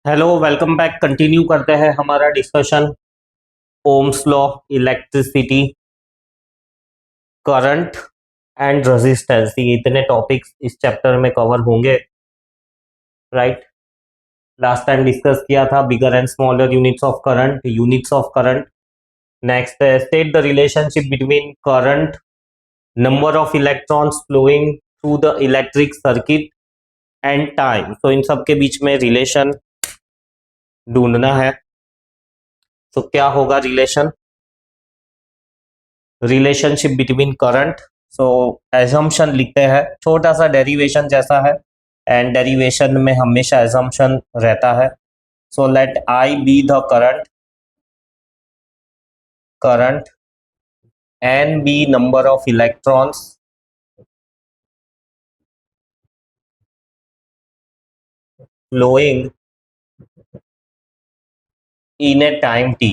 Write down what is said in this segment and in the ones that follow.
Hello, welcome back. Continue करते हैं हमारा discussion. Ohm's law, electricity, current and resistance, ये इतने टॉपिक्स इस चैप्टर में कवर होंगे। राइट। लास्ट टाइम डिस्कस किया था bigger and smaller units of current, units of current. Next है state the relationship between current, number of electrons flowing through the electric circuit and time. तो इन सब के बीच में रिलेशन ढूंढना है। तो क्या होगा रिलेशनशिप बिटवीन करंट। सो एजम्पशन लिखते हैं, छोटा सा डेरिवेशन जैसा है, एंड डेरिवेशन में हमेशा एजम्पशन रहता है। So let I be the current n be number of electrons flowing in a time t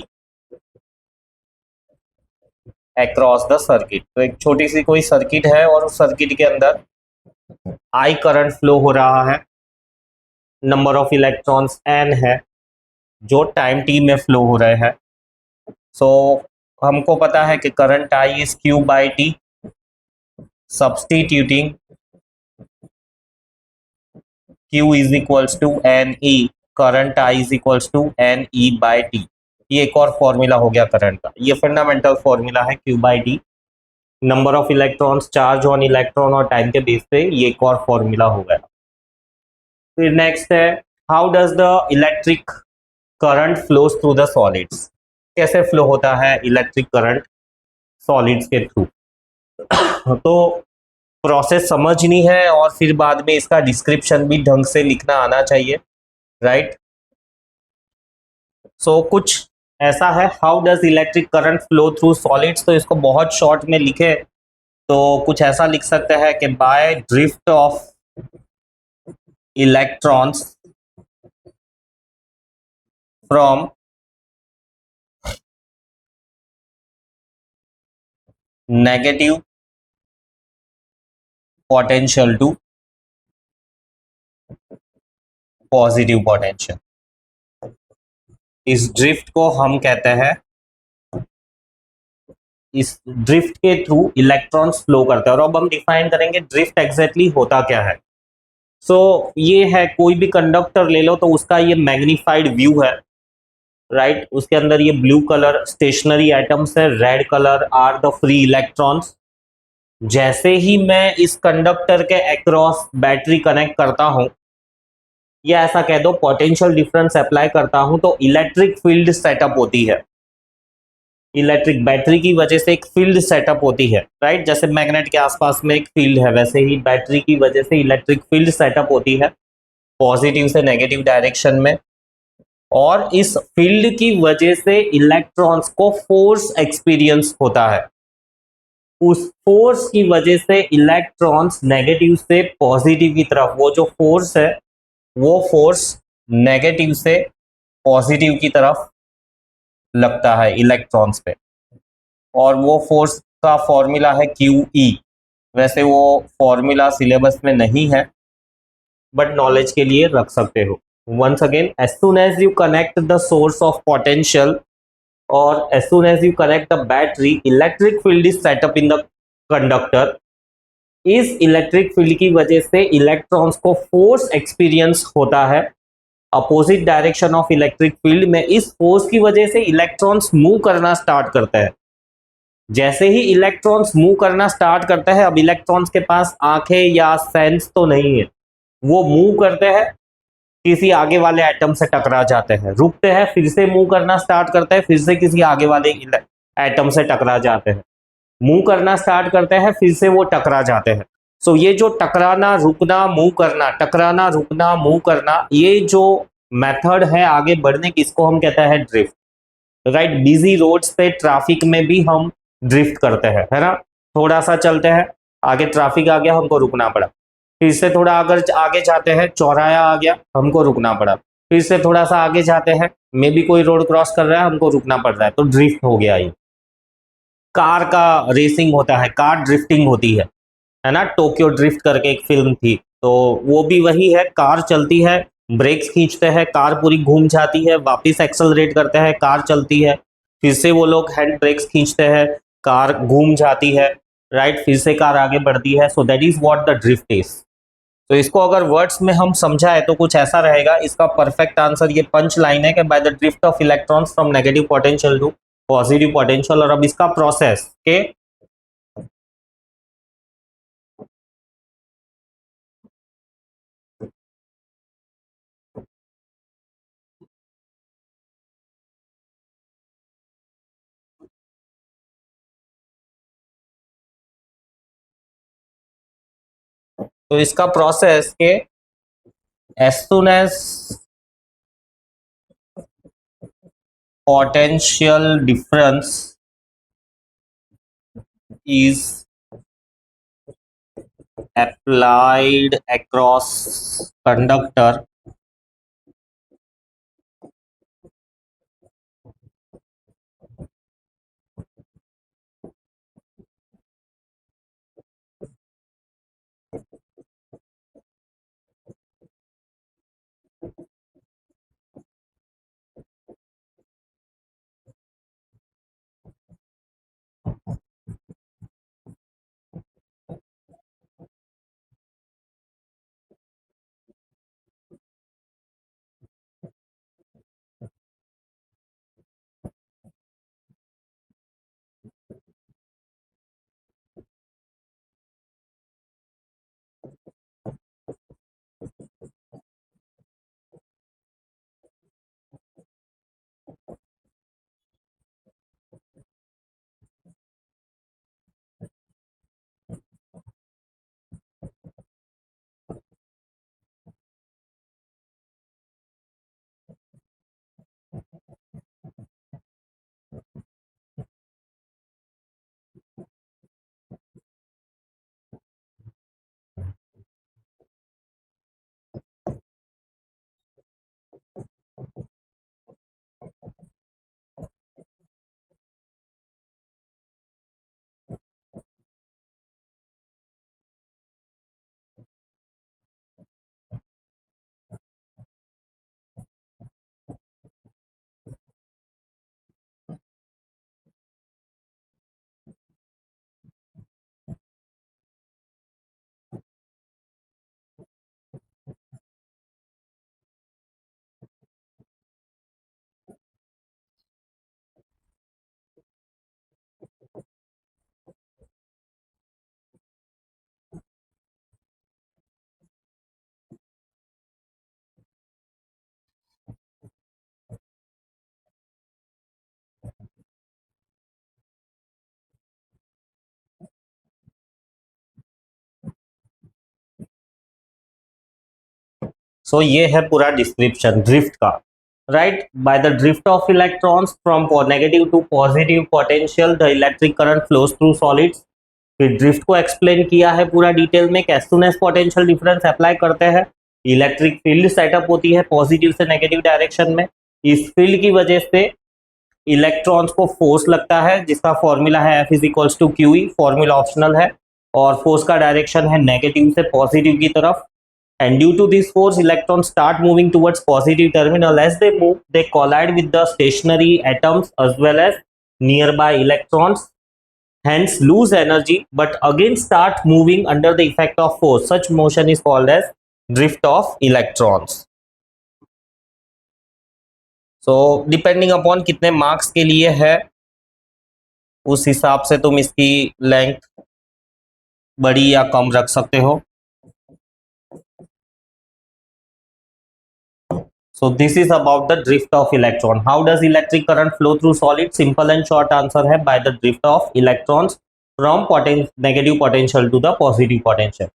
across the circuit. तो एक छोटी सी कोई सर्किट है और उस सर्किट के अंदर आई करंट फ्लो हो रहा है, नंबर ऑफ इलेक्ट्रॉन्स एन है जो टाइम टी में फ्लो हो रहे हैं। सो हमको पता है कि current I is q by t. Substituting Q is equals to n e, current I is equals to n e by t. ये एक और फॉर्मूला हो गया करंट का, ये फंडामेंटल फॉर्मूला है Q by t. Number of electrons, charge on electron और time के बेस पे ये एक और फॉर्मूला हो गया। फिर नेक्स्ट है, how does the electric current flows through the solids. कैसे फ्लो होता है इलेक्ट्रिक करंट सॉलिड्स के थ्रू। तो प्रोसेस समझनी है और फिर बाद में इसका डिस्क्रिप्शन भी ढंग से लिखना आना चाहिए। राइट। सो कुछ ऐसा है, how does electric current flow through solids. तो इसको बहुत शॉर्ट में लिखे तो कुछ ऐसा लिख सकते हैं कि by drift of electrons from negative potential to positive potential. इस ड्रिफ्ट को हम कहते हैं, इस ड्रिफ्ट के थ्रू इलेक्ट्रॉन्स फ्लो करते हैं। और अब हम डिफाइन करेंगे ड्रिफ्ट एग्जैक्टली होता क्या है। सो ये है, कोई भी कंडक्टर ले लो तो उसका ये मैग्नीफाइड व्यू है। राइट। उसके अंदर ये ब्लू कलर स्टेशनरी एटम्स है, red colour are the free electrons. जैसे ही मैं इस कंडक्टर के अक्रॉस बैटरी कनेक्ट करता हूं या ऐसा कह दो पोटेंशियल डिफरेंस अप्लाई करता हूं तो इलेक्ट्रिक फील्ड सेटअप होती है। इलेक्ट्रिक बैटरी की वजह से एक फील्ड सेटअप होती है। राइट। जैसे मैग्नेट के आसपास में एक फील्ड है, वैसे ही बैटरी की वजह से इलेक्ट्रिक फील्ड सेटअप होती है पॉजिटिव से नेगेटिव डायरेक्शन में। और इस फील्ड की वजह से इलेक्ट्रॉन्स को फोर्स एक्सपीरियंस होता है। उस फोर्स की वजह से इलेक्ट्रॉन्स नेगेटिव से पॉजिटिव की तरफ, वो जो फोर्स है वो फोर्स नेगेटिव से पॉजिटिव की तरफ लगता है इलेक्ट्रॉन्स पे। और वो फोर्स का फॉर्मूला है क्यू ई। वैसे वो फॉर्मूला सिलेबस में नहीं है बट नॉलेज के लिए रख सकते हो। Once again, as soon as you connect the source of potential और as soon as you connect the battery, electric field is set up in the conductor. इस इलेक्ट्रिक फील्ड की वजह से इलेक्ट्रॉन्स को फोर्स एक्सपीरियंस होता है opposite direction of electric field में। इस फोर्स की वजह से इलेक्ट्रॉन्स मूव करना स्टार्ट करते हैं। जैसे ही इलेक्ट्रॉन्स मूव करना स्टार्ट करते हैं, अब इलेक्ट्रॉन्स के पास आंखें या सेंस तो नहीं है, वो मूव करते हैं, किसी आगे वाले एटम से टकरा जाते हैं, रुकते हैं, फिर से मूव करना स्टार्ट करते हैं, फिर से किसी आगे वाले एटम से टकरा जाते हैं, मूव करना स्टार्ट करते हैं, फिर से वो टकरा जाते हैं। सो ये जो टकराना रुकना मूव करना, टकराना रुकना मूव करना, ये जो मेथड है आगे बढ़ने की, इसको हम कहते हैं ड्रिफ्ट। राइट। बिजी रोड्स पे ट्रैफिक में भी हम ड्रिफ्ट करते हैं, है ना। थोड़ा सा चलते हैं, आगे ट्रैफिक आ गया, हमको रुकना पड़ा। फिर से थोड़ा अगर आगे जाते हैं, चौराहा आ गया, हमको रुकना पड़ा। फिर से थोड़ा सा आगे जाते हैं, मे भी कोई रोड क्रॉस कर रहा है, हमको रुकना पड़ रहा है, तो ड्रिफ्ट हो गया। ये कार का रेसिंग होता है, कार ड्रिफ्टिंग होती है ना। टोक्यो ड्रिफ्ट करके एक फिल्म थी, तो वो भी वही है, कार चलती है, ब्रेक्स खींचते हैं, कार पूरी घूम जाती है, वापस एक्सेलरेट करते हैं, कार चलती है, फिर से वो लोग हैंड ब्रेक्स खींचते हैं, कार घूम जाती है, राइट, फिर से कार आगे बढ़ती है। So that is what the drift is. तो इसको अगर वर्ड्स में हम समझाए तो कुछ ऐसा रहेगा, इसका परफेक्ट आंसर ये पंच लाइन है कि by the drift of electrons from negative potential to positive potential. और अब इसका प्रोसेस के तो इसका प्रोसेस के as soon as potential difference is applied across conductor, सो ये है पूरा डिस्क्रिप्शन ड्रिफ्ट का, right. By the drift of electrons from negative to positive potential the electric current flows through solids. फिर ड्रिफ्ट को एक्सप्लेन किया है पूरा डिटेल में, as soon as potential difference apply करते हैं इलेक्ट्रिक फील्ड सेटअप होती है पॉजिटिव से नेगेटिव डायरेक्शन में। इस फील्ड की वजह से इलेक्ट्रॉन्स को फोर्स लगता है जिसका फॉर्मूला है F is equals to Q E, formula optional है, और फोर्स का डायरेक्शन है नेगेटिव से पॉजिटिव की तरफ। And due to this force, electrons start moving towards positive terminal. As they move, they collide with the stationary atoms as well as nearby electrons, hence lose energy, but again start moving under the effect of force. Such motion is called as drift of electrons. So, depending upon कितने marks के लिए है, उस हिसाब से तुम इसकी length बड़ी या कम रख सकते हो। So this is about the drift of electron. How does electric current flow through solid? Simple and short answer है by the drift of electrons from negative potential to the positive potential.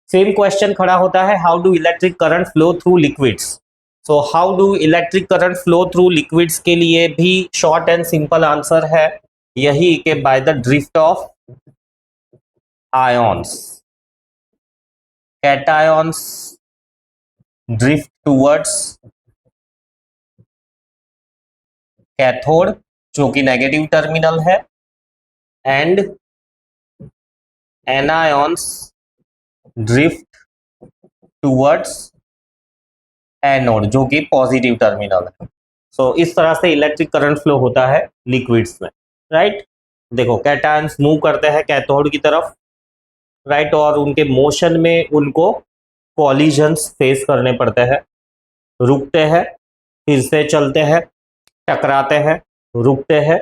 Same question खड़ा होता है, how do electric current flow through liquids? So how do electric current flow through liquids के लिए भी short and simple answer है यही कि by the drift of ions. Cations drift towards cathode जो कि नेगेटिव टर्मिनल है, and anions drift towards anode, जो कि पॉजिटिव टर्मिनल है। सो इस तरह से इलेक्ट्रिक करंट फ्लो होता है लिक्विड्स में, राइट। देखो कैटायंस मूव करते हैं कैथोड की तरफ, राइट, और उनके मोशन में उनको कॉलिजन्स फेस करने पड़ते हैं, रुकते हैं, फिर से चलते हैं, टकराते हैं, रुकते हैं,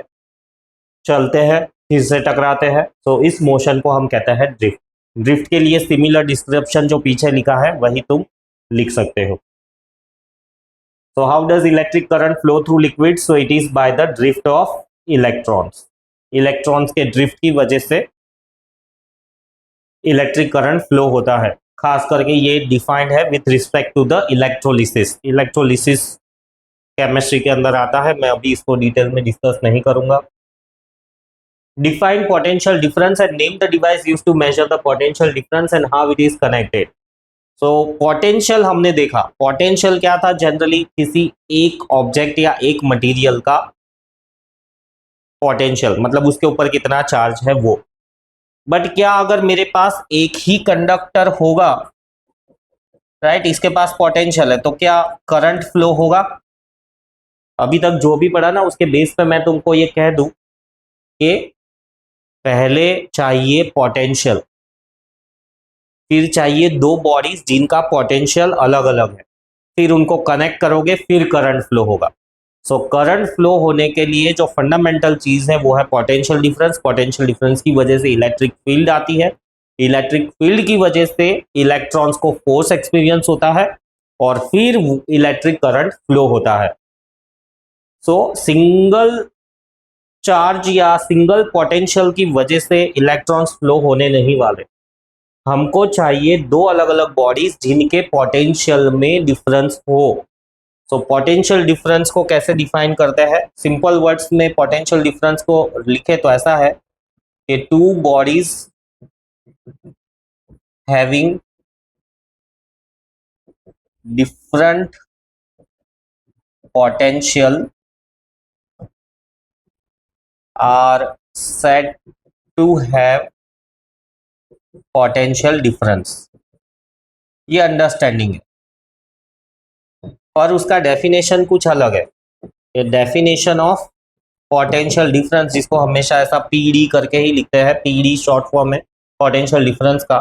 चलते हैं, फिर से टकराते हैं। तो इस मोशन को हम कहते हैं ड्रिफ्ट। ड्रिफ्ट के लिए सिमिलर डिस्क्रिप्शन जो पीछे लिखा है वही तुम लिख सकते हो। So how does electric current flow through liquids? So it is by the drift of electrons. Electrons के ड्रिफ्ट की वजह से इलेक्ट्रिक करंट फ्लो होता है। खास करके ये डिफाइंड है with respect to the electrolysis. Electrolysis chemistry के अंदर आता है, मैं अभी इसको डिटेल में डिस्कस नहीं करूंगा। Define potential difference and name the device used to measure the potential difference and how it is connected. So potential हमने देखा, पोटेंशियल क्या था, जनरली किसी एक ऑब्जेक्ट या एक मटेरियल का पोटेंशियल, मतलब उसके ऊपर कितना चार्ज है वो। बट क्या अगर मेरे पास एक ही कंडक्टर होगा, राइट, इसके पास पोटेंशियल है, तो क्या करंट फ्लो होगा? अभी तक जो भी पढ़ा ना उसके बेस पे मैं तुमको ये कह दूं कि पहले चाहिए पोटेंशियल, फिर चाहिए दो बॉडीज जिनका पोटेंशियल अलग अलग है, फिर उनको कनेक्ट करोगे, फिर करंट फ्लो होगा। सो करंट फ्लो होने के लिए जो फंडामेंटल चीज है वो है पोटेंशियल डिफरेंस। पोटेंशियल डिफरेंस की वजह से इलेक्ट्रिक फील्ड आती है, इलेक्ट्रिक फील्ड की वजह से इलेक्ट्रॉन्स को फोर्स एक्सपीरियंस होता है, और फिर इलेक्ट्रिक करंट फ्लो होता है। सो सिंगल चार्ज या सिंगल पोटेंशियल की वजह से इलेक्ट्रॉन्स फ्लो होने नहीं वाले। हमको चाहिए दो अलग अलग बॉडीज जिनके पोटेंशियल में डिफरेंस हो। सो पोटेंशियल डिफरेंस को कैसे डिफाइन करते हैं? सिंपल वर्ड्स में पोटेंशियल डिफरेंस को लिखे तो ऐसा है कि two bodies having different potential are said to have potential difference. ये अंडरस्टैंडिंग है, और उसका डेफिनेशन कुछ अलग है। ये डेफिनेशन ऑफ पोटेंशियल डिफरेंस, जिसको हमेशा ऐसा पीडी करके ही लिखते हैं, पीडी शॉर्ट फॉर्म है पोटेंशियल डिफरेंस का।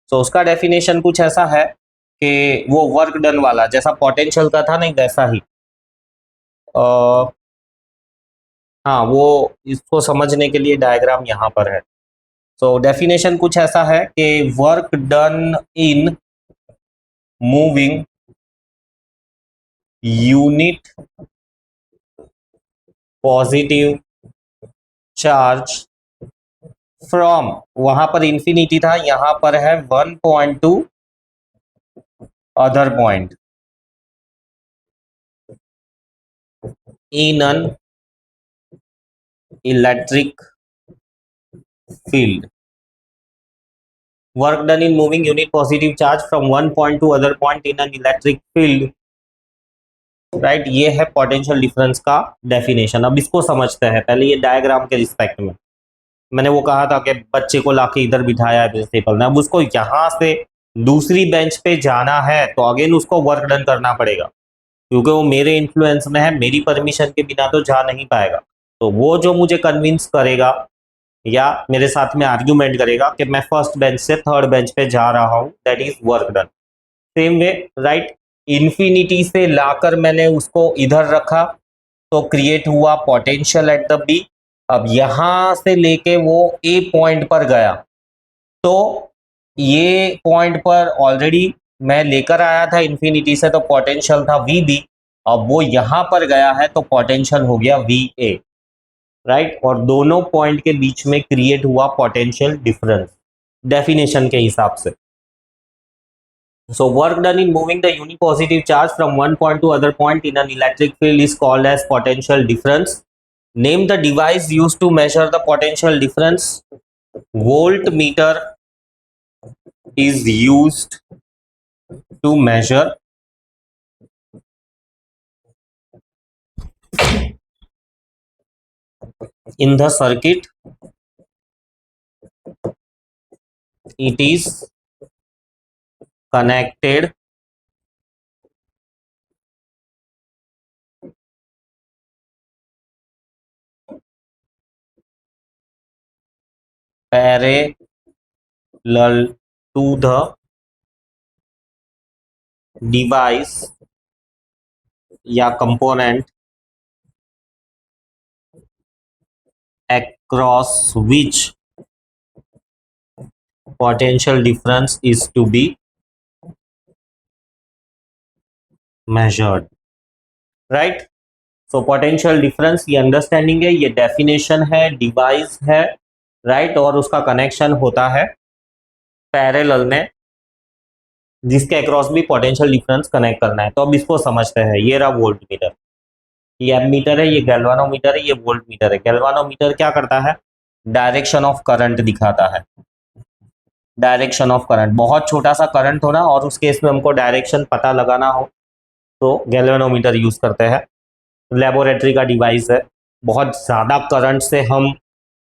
तो उसका डेफिनेशन कुछ ऐसा है कि वो वर्क डन वाला, जैसा पोटेंशियल का था नहीं वैसा ही। हाँ, वो इसको समझने के लिए डायग्राम यहाँ पर है। सो डेफिनेशन कुछ ऐसा है कि work done in moving unit positive charge from, वहां पर इंफिनिटी था, यहां पर है 1 point two other point in an electric field. Work done in moving unit positive charge from 1 point two other point in an electric field, right. ये है potential difference का definition. अब इसको समझते हैं पहले ये डायग्राम के रिस्पेक्ट में। मैंने वो कहा था कि बच्चे को लाके इधर बिठाया है प्रिंसिपल ने, अब उसको यहाँ से दूसरी बेंच पे जाना है तो अगेन उसको वर्क डन करना पड़ेगा, क्योंकि वो मेरे इन्फ्लुएंस में है, मेरी परमिशन के बिना तो जा नहीं पाएगा। तो वो जो मुझे कन्विंस करेगा या मेरे साथ में आर्ग्यूमेंट करेगा कि मैं फर्स्ट बेंच से थर्ड बेंच पे जा रहा हूँ, that is work done. Same way, right, infinity से लाकर मैंने उसको इधर रखा तो क्रिएट हुआ पोटेंशियल एट द बी। अब यहां से लेके वो ए पॉइंट पर गया, तो ये पॉइंट पर ऑलरेडी मैं लेकर आया था इन्फिनिटी से, तो पोटेंशियल था वी बी। अब वो यहां पर गया है तो पोटेंशियल हो गया वी ए, राइट। और दोनों पॉइंट के बीच में क्रिएट हुआ पोटेंशियल डिफरेंस डेफिनेशन के हिसाब से। So work done in moving the unipositive charge from one point to other point in an electric field is called as potential difference. Name the device used to measure the potential difference. Voltmeter is used to measure in the circuit. It is connected parallel to the device या component across which potential difference is to be measured, right? So potential difference ये understanding है, ये definition है, device है, right, और उसका connection होता है पैरेलल में, जिसके अक्रॉस भी पोटेंशियल डिफरेंस कनेक्ट करना है। तो अब इसको समझते हैं। ये रहा वोल्ट मीटर, ये एमीटर है, ये गैल्वानोमीटर है, ये वोल्ट मीटर है। गैल्वानोमीटर क्या करता है? डायरेक्शन ऑफ करंट दिखाता है। डायरेक्शन ऑफ करंट, बहुत छोटा सा करंट हो ना और उस केस में हमको डायरेक्शन पता लगाना हो तो गैल्वानोमीटर यूज करते हैं। लेबोरेटरी का डिवाइस है। बहुत ज़्यादा करंट से हम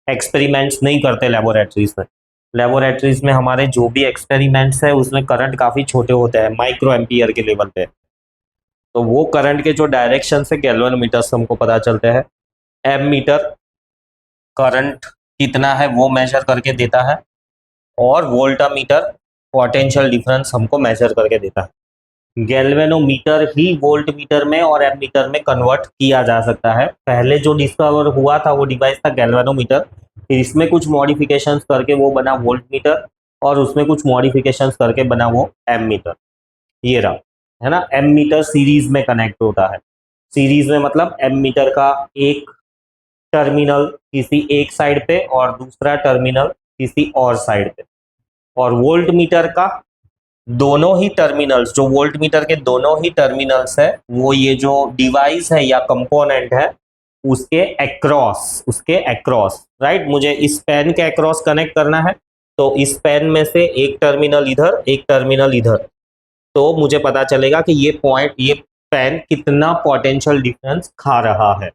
एक्सपेरिमेंट्स नहीं करते लेबोरेटरीज में। लेबोरेटरीज में हमारे जो भी एक्सपेरिमेंट्स है उसमें करंट काफ़ी छोटे होते हैं, माइक्रो एम्पियर के लेवल पे। तो वो करंट के जो डायरेक्शन से गैल्वेनोमीटर से हमको पता चलते हैं। एमीटर करंट कितना है वो मेजर करके देता है और वोल्टामीटर पोटेंशियल डिफरेंस हमको मेजर करके देता है। गैल्वेनोमीटर ही वोल्ट मीटर में और एमीटर में कन्वर्ट किया जा सकता है। पहले जो डिस्कवर हुआ था वो डिवाइस था गैल्वेनोमीटर, फिर इसमें कुछ मॉडिफिकेशंस करके वो बना वोल्ट मीटर और उसमें कुछ मॉडिफिकेशंस करके बना वो एमीटर। ये रहा, है ना। एमीटर सीरीज में कनेक्ट होता है। सीरीज में मतलब एमीटर का एक टर्मिनल किसी एक साइड पे और दूसरा टर्मिनल किसी और साइड पे, और वोल्ट मीटर का दोनों ही टर्मिनल्स, जो वोल्ट मीटर के दोनों ही टर्मिनल्स है वो ये जो डिवाइस है या कंपोनेंट है उसके अक्रॉस, राइट। मुझे इस पेन के अक्रॉस कनेक्ट करना है तो इस पेन में से एक टर्मिनल इधर एक टर्मिनल इधर, तो मुझे पता चलेगा कि ये पेन कितना पोटेंशियल डिफरेंस खा रहा है।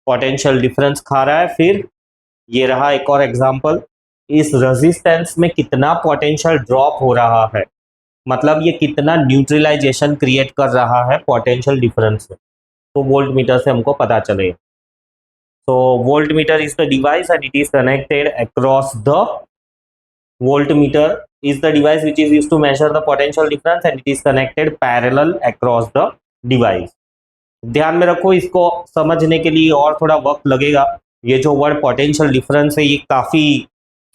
पोटेंशियल डिफरेंस खा रहा है। फिर ये रहा एक और एग्जांपल, इस रेजिस्टेंस में कितना पोटेंशियल ड्रॉप हो रहा है, मतलब ये कितना न्यूट्रलाइजेशन क्रिएट कर रहा है पोटेंशियल डिफरेंस में, तो वोल्ट मीटर से हमको पता चलेगा। तो volt meter is the device and it is connected across the voltmeter is the device which is used to measure the potential difference and it is connected parallel across the device। ध्यान में रखो, इसको समझने के लिए और थोड़ा वक्त लगेगा। ये जो वर्ड पोटेंशियल डिफरेंस है ये काफी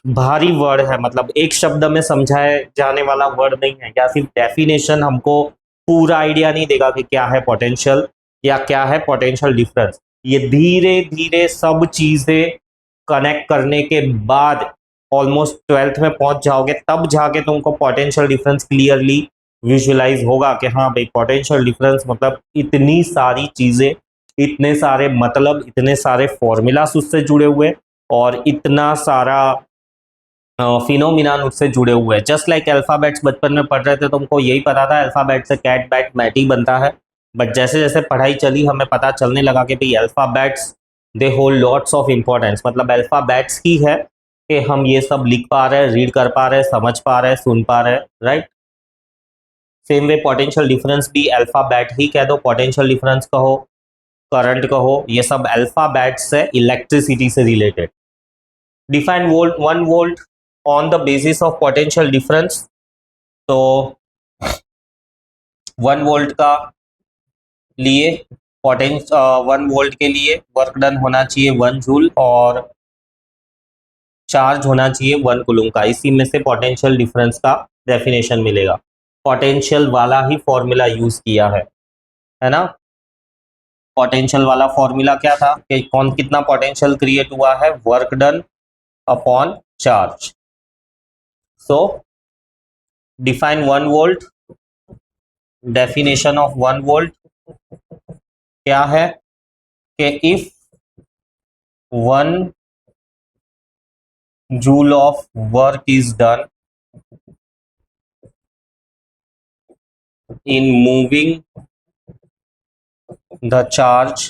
भारी वर्ड है, मतलब एक शब्द में समझाए जाने वाला वर्ड नहीं है, या सिर्फ डेफिनेशन हमको पूरा आइडिया नहीं देगा कि क्या है पोटेंशियल या क्या है पोटेंशियल डिफरेंस। ये धीरे धीरे सब चीजें कनेक्ट करने के बाद ऑलमोस्ट 12th में पहुंच जाओगे, तब जाके तुमको पोटेंशियल डिफरेंस क्लियरली विजुअलाइज होगा कि हाँ भाई पोटेंशियल डिफरेंस मतलब इतनी सारी चीजें, इतने सारे मतलब, इतने सारे फॉर्मूलास उससे जुड़े हुए और इतना सारा फिनोमिना उससे जुड़े हुए हैं। जस्ट लाइक अल्फाबेट्स बचपन में पढ़ रहे थे, तुमको यही पता था अल्फाबेट से कैट बैट मैटी बनता है, बट जैसे जैसे पढ़ाई चली हमें पता चलने लगा कि भाई alphabets they hold lots of importance, मतलब अल्फाबेट्स की है कि हम ये सब लिख पा रहे हैं, रीड कर पा रहे हैं, समझ पा रहे हैं, सुन पा रहे हैं, right. Same way potential difference भी अल्फाबेट ही कह दो, पोटेंशियल डिफरेंस कहो, करंट कहो, ये सब अल्फाबेट्स है, इलेक्ट्रिसिटी से related. Define volt 1 volt on the basis of potential difference. तो 1 वोल्ट का लिए 1 वोल्ट के लिए वर्क डन होना चाहिए 1 जूल और चार्ज होना चाहिए 1 कूलम का। इसी में से पोटेंशियल डिफरेंस का डेफिनेशन मिलेगा। पोटेंशियल वाला ही फॉर्मूला यूज किया है ना। पोटेंशियल वाला फॉर्मूला क्या था कि कौन कितना पोटेंशियल क्रिएट हुआ है, work done upon charge. So define 1 volt, definition of 1 volt क्या है कि if 1 joule of work is done in moving the charge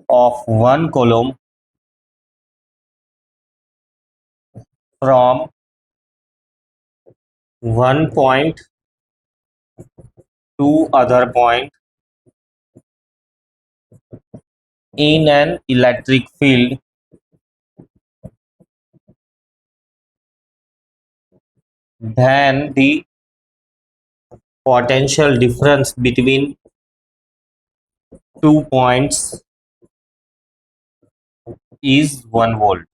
of 1 coulomb from one point to other point in an electric field then the potential difference between 2 points is 1 volt.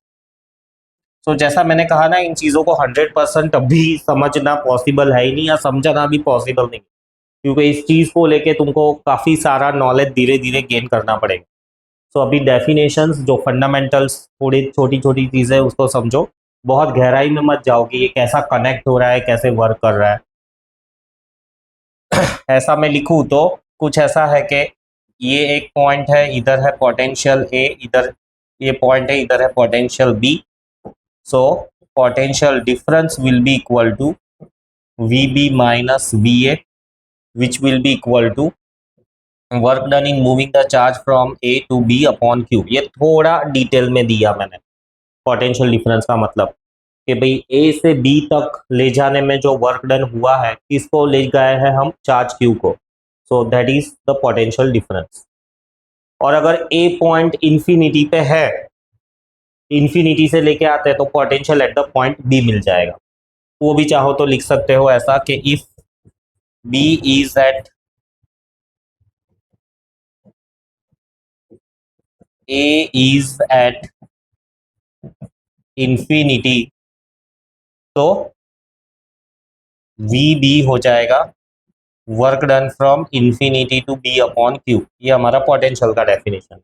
तो जैसा मैंने कहा ना, इन चीज़ों को 100% अभी समझना पॉसिबल है ही नहीं, या समझना भी पॉसिबल नहीं, क्योंकि इस चीज़ को लेके तुमको काफ़ी सारा नॉलेज धीरे धीरे गेन करना पड़ेगा. सो अभी डेफिनेशंस, जो फंडामेंटल्स, थोड़ी छोटी छोटी चीज़ें, उसको समझो. बहुत गहराई में मत जाओ कि ये कैसा कनेक्ट हो रहा है, कैसे वर्क कर रहा है. ऐसा मैं लिखूँ तो कुछ ऐसा है कि ये एक पॉइंट है, इधर है पोटेंशियल ए, इधर ये पॉइंट है, इधर है potential B. So potential difference will be equal to VB minus VA, which will be equal to work done in moving the charge from A to B upon Q. ये थोड़ा detail में दिया मैंने. Potential difference का मतलब कि भाई A से B तक ले जाने में जो वर्क डन हुआ है, किसको ले गए हैं हम, चार्ज Q को. So that is the potential difference. और अगर A पॉइंट इंफिनिटी पे है, इंफिनिटी से लेके आते हैं, तो potential at the point B मिल जाएगा. वो भी चाहो तो लिख सकते हो ऐसा कि if B is at A is at infinity, तो VB हो जाएगा work done from infinity to B upon Q. ये हमारा पोटेंशियल का definition.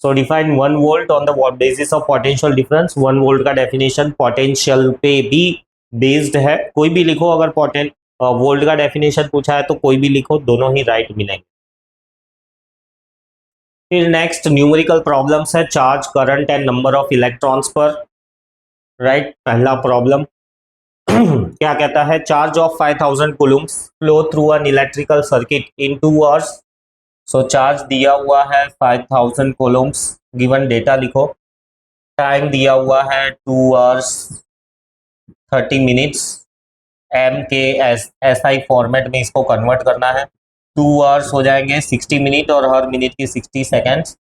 So define 1 volt on the basis of potential difference. 1 volt का डेफिनेशन पोटेंशियल पे भी based है. कोई भी लिखो, अगर वोल्ट का डेफिनेशन पूछा है तो कोई भी लिखो, दोनों ही राइट मिलेंगे. फिर नेक्स्ट न्यूमेरिकल प्रॉब्लम्स है, charge, current and number of electrons पर. राइट, पहला प्रॉब्लम क्या कहता है, charge of 5000 Coulomb's flow through an electrical circuit in 2 hours. So charge दिया हुआ है 5000 कूलम्स, गिवन डेटा लिखो. टाइम दिया हुआ है 2 आवर्स 30 मिनट्स. एम के SI फॉर्मेट में इसको कन्वर्ट करना है. 2 आवर्स हो जाएंगे 60 मिनट और हर मिनट की 60 सेकेंड्स.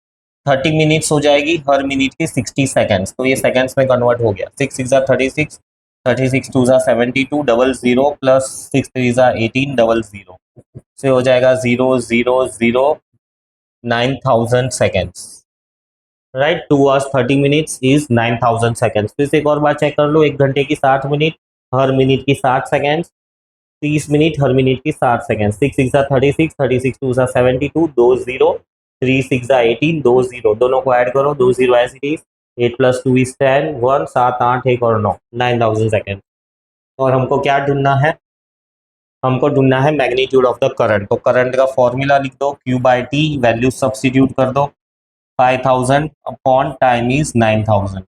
30 मिनट्स हो जाएगी हर मिनट की 60 सेकेंड्स. तो ये सेकेंड्स में कन्वर्ट हो गया. 6 6 36, 36 2 72, 00 प्लस 6 3 18, 00 से हो जाएगा 0009000 seconds. Right, 2 hours 30 minutes is 9000 seconds. फिर से एक और बार चेक कर लो. 1 घंटे की 60 मिनट, हर मिनट की 60 सेकेंड्स, 30 मिनट हर मिनट की 60 सेकेंड. 6 6 36, 36 2 72, 20, 3 6 18, 20, दोनों को ऐड करो. 20 as it is. 8 plus 2 is 10, 1 7 8 1 और 9, 9000 सेकेंड. और हमको क्या ढूंढना है, हमको ढूंढना है मैग्नीट्यूड ऑफ द करंट. तो करंट का फॉर्मूला लिख दो, Q/T, वैल्यू सब्सटीट्यूट कर दो. 5000 upon time is 9000.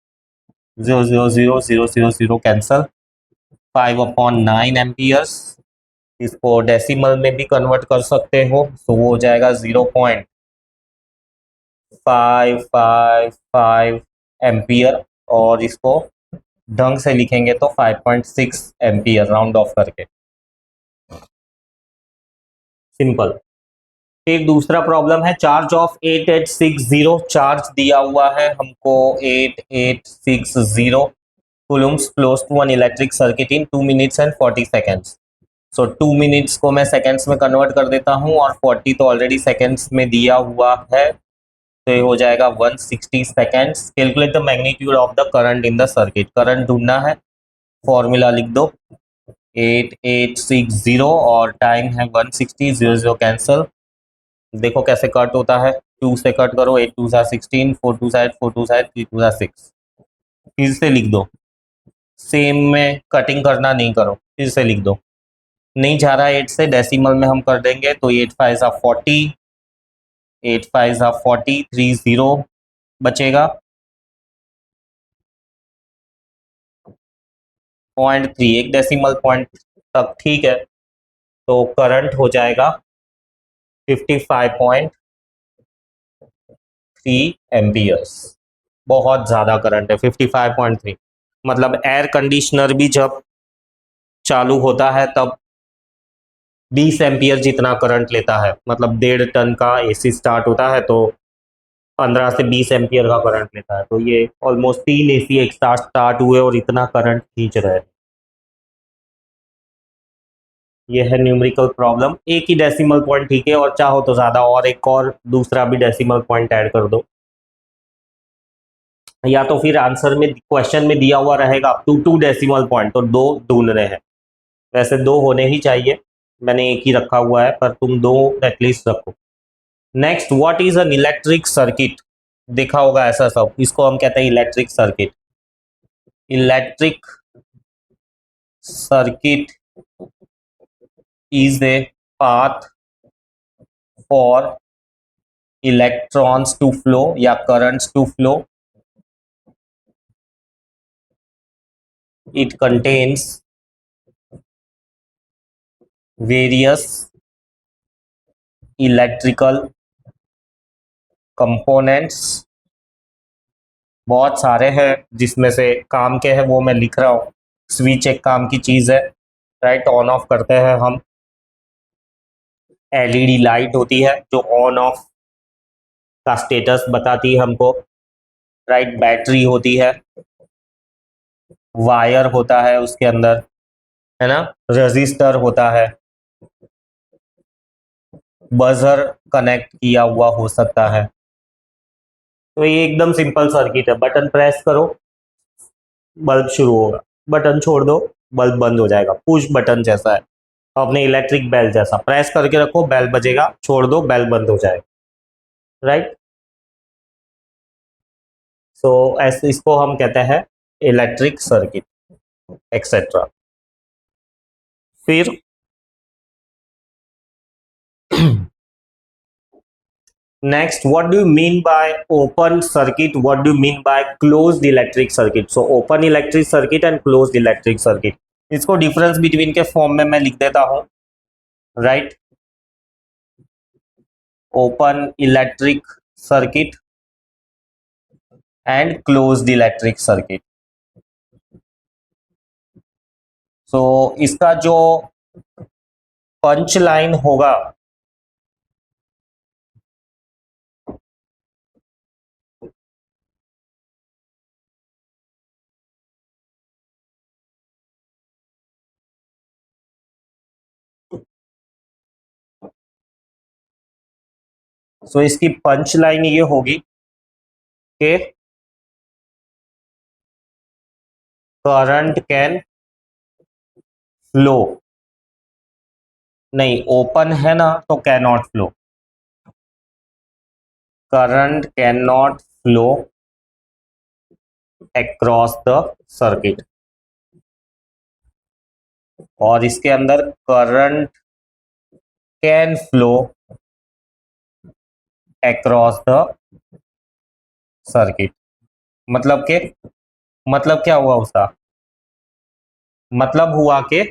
0 0 0 0 0 0 cancel. 5 upon 9 amperes. इसको डेसिमल में भी कन्वर्ट कर सकते हो, तो वो हो जाएगा 0.555 एम्पियर. और इसको ढंग से लिखेंगे तो 5.6 एम्पियर, राउंड ऑफ करके. सिंपल. एक दूसरा प्रॉब्लम है, चार्ज ऑफ 8860. चार्ज दिया हुआ है हमको 8860 coulombs flows to an electric circuit in 2 minutes and 40 seconds. So 2 minutes को मैं सेकेंड्स में कन्वर्ट कर देता हूँ, और 40 तो ऑलरेडी सेकेंड्स में दिया हुआ है, तो ये हो जाएगा 160 seconds. Calculate the magnitude of the current in the circuit. Current ढूंढना है, फॉर्मूला लिख दो 8860 और टाइम है 160. 0 कैंसल. देखो कैसे कट होता है, 2 से कट करो. 8 2 16, 4 2 4 2 3 2 6. फिर से लिख दो, सेम में कटिंग करना नहीं करो, फिर से लिख दो. नहीं जा रहा 8 से, डेसिमल में हम कर देंगे. तो 8 5 40, 8 5 40, 30 बचेगा. 0.3, एक डेसिमल पॉइंट तक ठीक है. तो करंट हो जाएगा 55.3 एम्पियर्स. बहुत ज़्यादा करंट है 55.3. मतलब एयर कंडीशनर भी जब चालू होता है तब 20 एम्पियर जितना करंट लेता है. मतलब 1.5 टन का AC स्टार्ट होता है तो 15 से 20 एम्पियर का करंट लेता है. तो ये ऑलमोस्ट 3 AC एक साथ स्टार्ट हुए और इतना करंट खींच रहे हैं. ये है न्यूमेरिकल प्रॉब्लम। एक ही डेसिमल पॉइंट ठीक है, और चाहो तो ज्यादा और एक और दूसरा भी डेसिमल पॉइंट ऐड कर दो, या तो फिर आंसर में क्वेश्चन में दिया हुआ रहेगा अप टू 2 डेसिमल पॉइंट, तो 2 ढूंढने हैं। वैसे 2 होने ही चाहिए, मैंने एक ही रखा हुआ है, पर तुम 2 एटलीस्ट रखो। Next, what is an electric circuit? देखा होगा ऐसा सब, इसको हम कहते हैं electric circuit. Electric circuit is a path for electrons to flow या currents to flow. It contains various electrical components. बहुत सारे हैं, जिसमें से काम के हैं वो मैं लिख रहा हूँ। स्विच एक काम की चीज है, राइट। ऑन ऑफ करते हैं हम। एलईडी लाइट होती है जो ऑन ऑफ का स्टेटस बताती है हमको, राइट। बैटरी होती है, वायर होता है उसके अंदर, है ना। रजिस्टर होता है, बजर कनेक्ट किया हुआ हो सकता है। तो ये एकदम सिंपल सर्किट है। बटन प्रेस करो, बल्ब शुरू होगा, बटन छोड़ दो, बल्ब बंद हो जाएगा। पुश बटन जैसा है, अपने इलेक्ट्रिक बेल जैसा। प्रेस करके रखो, बेल बजेगा, छोड़ दो, बेल बंद हो जाएगा, राइट। सो ऐसे इसको हम कहते हैं इलेक्ट्रिक सर्किट, एक्सेट्रा। फिर next, what do you mean by open circuit? What do you mean by closed electric circuit? So open electric circuit and closed electric circuit, इसको डिफरेंस बिटवीन के फॉर्म में मैं लिख देता हूं, right. Open electric circuit and closed electric circuit. So इसका जो punch line होगा, सो इसकी पंच लाइन ये होगी कि करंट कैन फ्लो, नहीं ओपन है ना तो can not flow, current can not flow across the circuit. और इसके अंदर current can flow across the circuit. मतलब के, मतलब क्या हुआ उसका? मतलब हुआ कि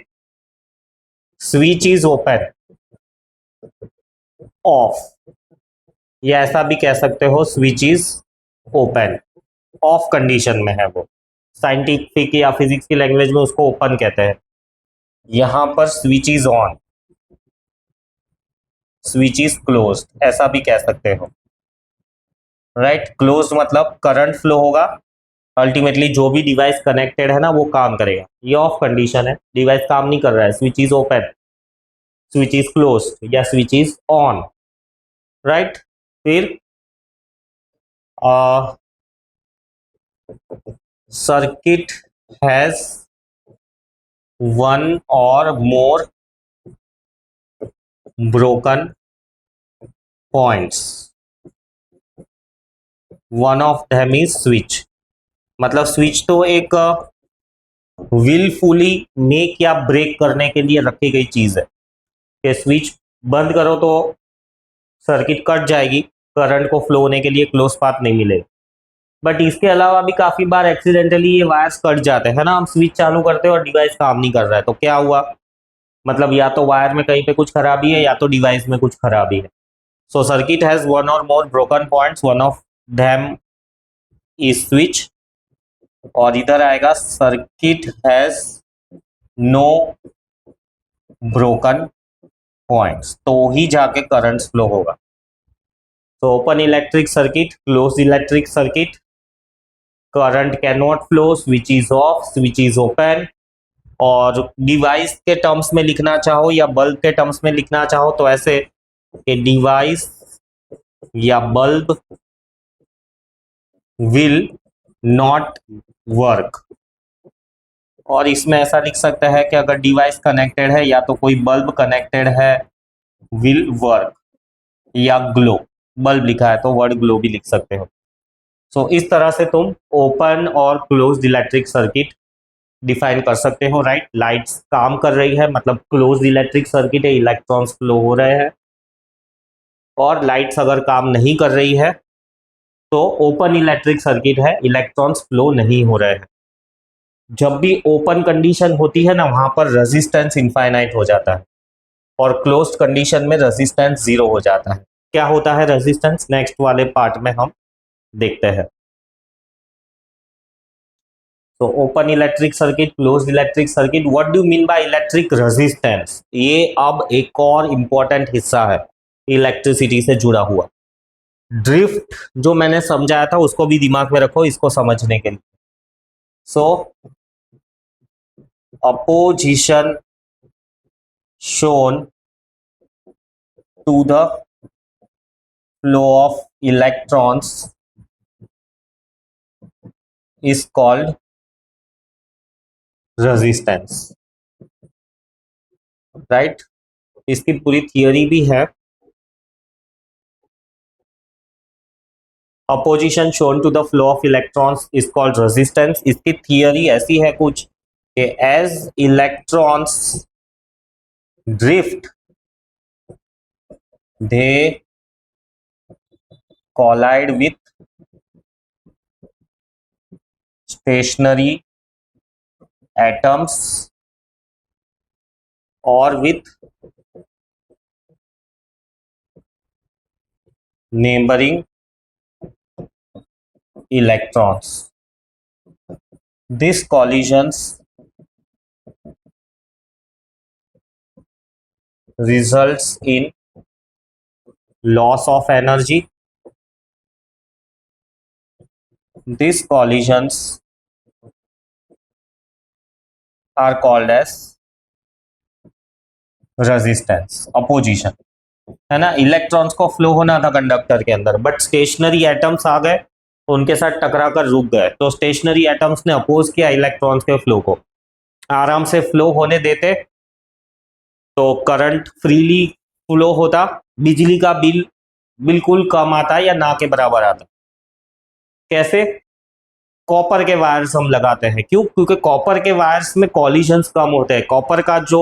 स्विच इज ओपन, ऑफ, या ऐसा भी कह सकते हो switch is open, of condition में है वो। साइंटिफिक या फिजिक्स की लैंग्वेज में उसको ओपन कहते हैं। यहां पर switch is on, switch is close, ऐसा भी कह सकते हो, राइट। क्लोज मतलब करंट फ्लो होगा, अल्टीमेटली जो भी डिवाइस कनेक्टेड है ना वो काम करेगा। ये ऑफ कंडीशन है, डिवाइस काम नहीं कर रहा है। Switch is open, switch is close या स्विच इज ऑन, राइट। फिर circuit has one or more broken points, one of them is switch. मतलब स्विच तो एक विलफुली मेक या ब्रेक करने के लिए रखी गई चीज है कि स्विच बंद करो तो सर्किट कट जाएगी, करंट को फ्लो होने के लिए क्लोज पाथ नहीं मिलेगा। बट इसके अलावा भी काफी बार एक्सीडेंटली ये वायर्स कट जाते हैं ना, हम स्विच चालू करते हैं और डिवाइस काम नहीं कर रहा है, तो क्या हुआ? मतलब या तो वायर में कहीं पे कुछ खराबी है या तो डिवाइस में कुछ खराबी है। सो circuit has one or more broken points, one of them is switch. और इधर आएगा circuit has no broken points, तो ही जाके करंट फ्लो होगा। तो open electric circuit, close electric circuit, current cannot flow, switch is off, switch is open, और device के टर्म्स में लिखना चाहो या बल्ब के टर्म्स में लिखना चाहो तो ऐसे कि डिवाइस या बल्ब विल नॉट वर्क। और इसमें ऐसा लिख सकता है कि अगर डिवाइस कनेक्टेड है या तो कोई बल्ब कनेक्टेड है विल वर्क, या ग्लो, बल्ब लिखा है तो वर्ड ग्लो भी लिख सकते हो। सो इस तरह से तुम ओपन और क्लोज्ड इलेक्ट्रिक सर्किट डिफाइन कर सकते हो, राइट। लाइट्स काम कर रही है मतलब क्लोज्ड इलेक्ट्रिक सर्किट है, इलेक्ट्रॉन्स फ्लो हो रहे हैं। और लाइट्स अगर काम नहीं कर रही है तो ओपन इलेक्ट्रिक सर्किट है, इलेक्ट्रॉन्स फ्लो नहीं हो रहे हैं। जब भी ओपन कंडीशन होती है ना, वहां पर रेजिस्टेंस इनफाइनाइट हो जाता है और क्लोज्ड कंडीशन में रेजिस्टेंस जीरो हो जाता है। क्या होता है रेजिस्टेंस, नेक्स्ट वाले पार्ट में हम देखते हैं। तो open electric circuit, closed electric circuit, what do mean by electric resistance, ये अब एक और इंपॉर्टेंट हिस्सा है इलेक्ट्रिसिटी से जुड़ा हुआ। ड्रिफ्ट जो मैंने समझाया था उसको भी दिमाग में रखो इसको समझने के लिए। सो opposition shown to the flow of electrons is called resistance, right। इसकी पूरी थियरी भी है। opposition shown to the flow of electrons is called resistance। इसकी थियरी ऐसी है कुछ कि as electrons drift they collide with stationary atoms or with neighboring electrons। These collisions results in loss of energy। These collisions are called as resistance, opposition, है ना। Electrons को flow होना था कंडक्टर के अंदर, बट स्टेशनरी एटम्स आ गए, उनके साथ टकरा कर रुक गए, तो स्टेशनरी एटम्स ने अपोज किया इलेक्ट्रॉन्स के फ्लो को। आराम से फ्लो होने देते तो करंट फ्रीली फ्लो होता, बिजली का बिल बिल्कुल कम आता या ना के बराबर आता। कैसे, कॉपर के वायर्स हम लगाते हैं, क्यों, क्योंकि कॉपर के वायर्स में कॉलिजन्स कम होते हैं। कॉपर का जो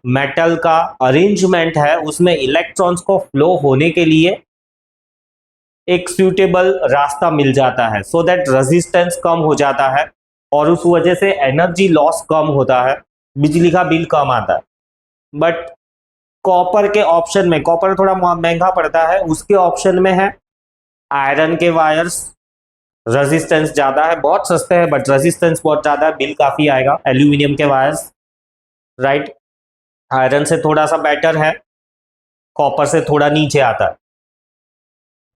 मेटल का अरेंजमेंट है उसमें इलेक्ट्रॉन्स को फ्लो होने के लिए एक सूटेबल रास्ता मिल जाता है, सो दैट रेजिस्टेंस कम हो जाता है और उस वजह से एनर्जी लॉस कम होता है, बिजली का बिल कम आता है। बट कॉपर के ऑप्शन में, कॉपर थोड़ा महंगा पड़ता है, उसके ऑप्शन में है आयरन के वायर्स, रेजिस्टेंस ज्यादा है, बहुत सस्ते हैं बट रेजिस्टेंस बहुत ज्यादा है, बिल काफी आएगा। एल्यूमिनियम के वायर्स, राइट, आयरन से थोड़ा सा बेटर है, कॉपर से थोड़ा नीचे आता है।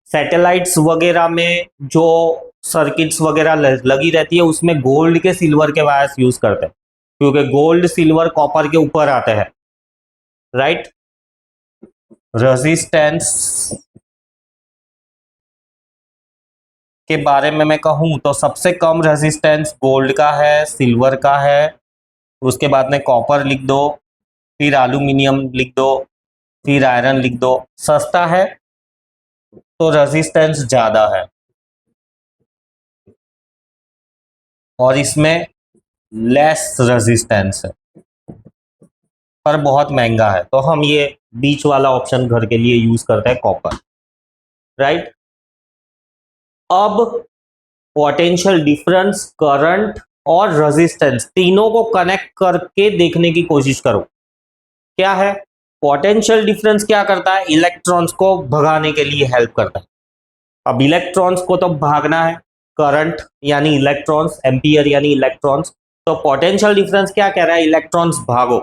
सैटेलाइट्स वगैरह में जो सर्किट्स वगैरह लगी रहती है उसमें गोल्ड के सिल्वर के वायर्स यूज करते हैं, क्योंकि गोल्ड सिल्वर कॉपर के ऊपर आते हैं, राइट। रेजिस्टेंस के बारे में मैं कहूं तो सबसे कम रेजिस्टेंस गोल्ड का है, सिल्वर का है, उसके बाद में कॉपर लिख दो, फिर एल्यूमिनियम लिख दो, फिर आयरन लिख दो। सस्ता है तो रेजिस्टेंस ज्यादा है और इसमें लेस रेजिस्टेंस है पर बहुत महंगा है, तो हम ये बीच वाला ऑप्शन घर के लिए यूज करते हैं, कॉपर, राइट। अब पोटेंशियल डिफरेंस, करंट और रेजिस्टेंस तीनों को कनेक्ट करके देखने की कोशिश करो। क्या है पोटेंशियल डिफरेंस, क्या करता है, इलेक्ट्रॉन्स को भगाने के लिए हेल्प करता है। अब इलेक्ट्रॉन्स को तो भागना है, करंट यानी इलेक्ट्रॉन्स, एम्पियर यानी इलेक्ट्रॉन्स, तो पोटेंशियल डिफरेंस क्या कह रहा है, इलेक्ट्रॉन्स भागो।